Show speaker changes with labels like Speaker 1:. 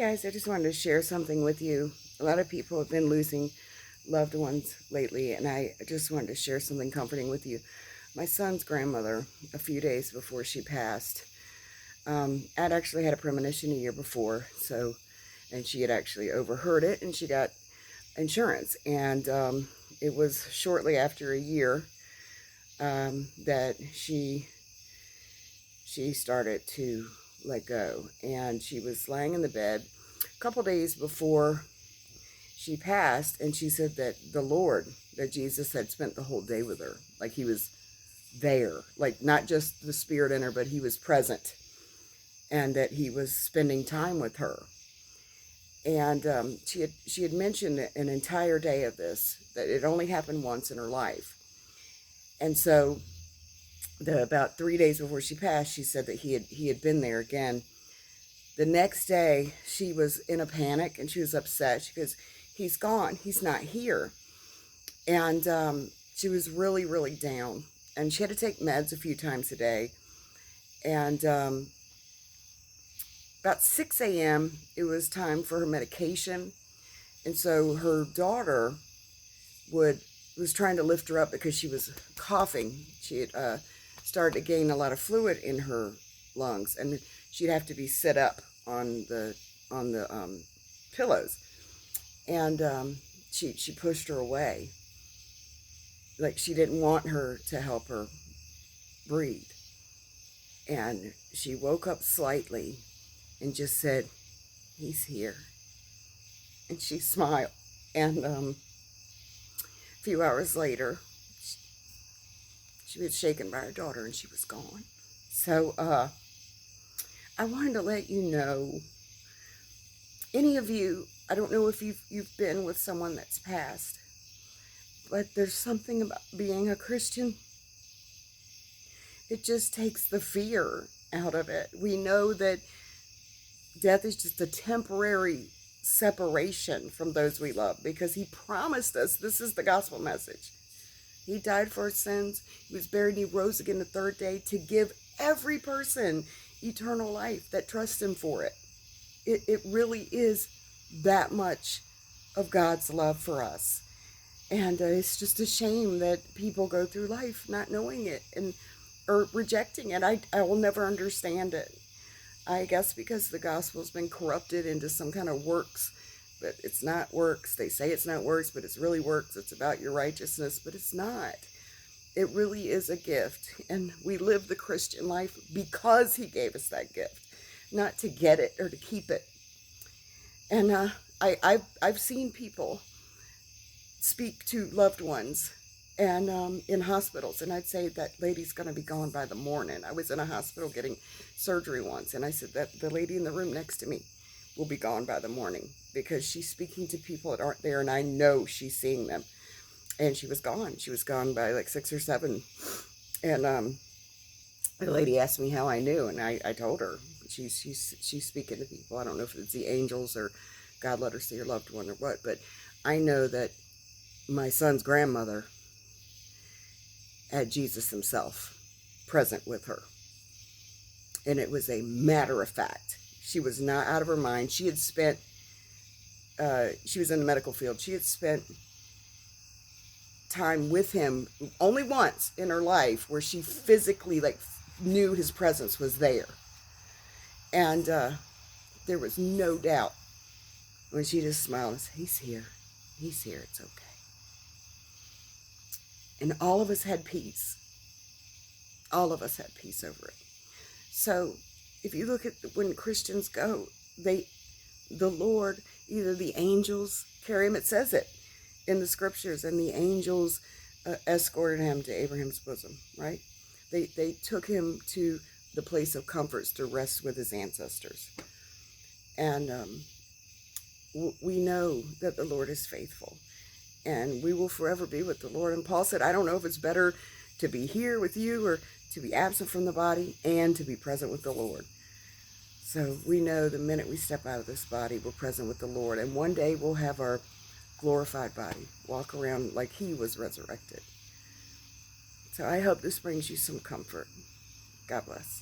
Speaker 1: guys, I just wanted to share something with you. A lot of people have been losing loved ones lately, and I just wanted to share something comforting with you. My son's grandmother, a few days before she passed, I'd actually had a premonition a year before, and she had actually overheard it, and she got insurance. And it was shortly after a year that she started to let go, and she was laying in the bed a couple days before she passed, and she said that that Jesus had spent the whole day with her, like he was there, like not just the spirit in her, but he was present, and that he was spending time with her. And she had mentioned an entire day of this, that it only happened once in her life. And so about 3 days before she passed, she said that he had been there again. The next day, she was in a panic and she was upset. She goes, "He's gone. He's not here." And she was really, really down. And she had to take meds a few times a day. And about 6 a.m., it was time for her medication. And so her daughter was trying to lift her up because she was coughing. She had started to gain a lot of fluid in her lungs, and she'd have to be set up on the pillows. And she pushed her away, like she didn't want her to help her breathe. And she woke up slightly and just said, "He's here." And she smiled. And a few hours later, she was shaken by her daughter, and she was gone. So I wanted to let you know, any of you, I don't know if you've been with someone that's passed, but there's something about being a Christian. It just takes the fear out of it. We know that death is just a temporary separation from those we love, because he promised us, this is the gospel message. He died for our sins. He was buried, and he rose again the third day to give every person eternal life that trusts him for it. It really is that much of God's love for us. And it's just a shame that people go through life not knowing it or rejecting it. I will never understand it. I guess because the gospel's been corrupted into some kind of works, but it's not works. They say it's not works, but it's really works. It's about your righteousness, but it's not. It really is a gift, and we live the Christian life because he gave us that gift, not to get it or to keep it. And I've seen people speak to loved ones and in hospitals, and I'd say that lady's going to be gone by the morning. I was in a hospital getting surgery once, and I said that the lady in the room next to me will be gone by the morning, because she's speaking to people that aren't there, and I know she's seeing them. And she was gone. She was gone by like 6 or 7. And the lady asked me how I knew, and I told her she's speaking to people. I don't know if it's the angels or God let her see her loved one or what, but I know that my son's grandmother had Jesus himself present with her. And it was a matter of fact. She was not out of her mind. She had spent, she was in the medical field. She had spent time with him only once in her life where she physically knew his presence was there. And there was no doubt when she just smiled and said, "He's here. He's here. It's okay." And all of us had peace. All of us had peace over it. So if you look at when Christians go, the Lord, either the angels carry him, it says it in the scriptures, and the angels escorted him to Abraham's bosom, right? They took him to the place of comforts to rest with his ancestors. And we know that the Lord is faithful, and we will forever be with the Lord. And Paul said, I don't know if it's better to be here with you or to be absent from the body and to be present with the Lord. So we know the minute we step out of this body, we're present with the Lord. And one day we'll have our glorified body, walk around like he was resurrected. So I hope this brings you some comfort. God bless.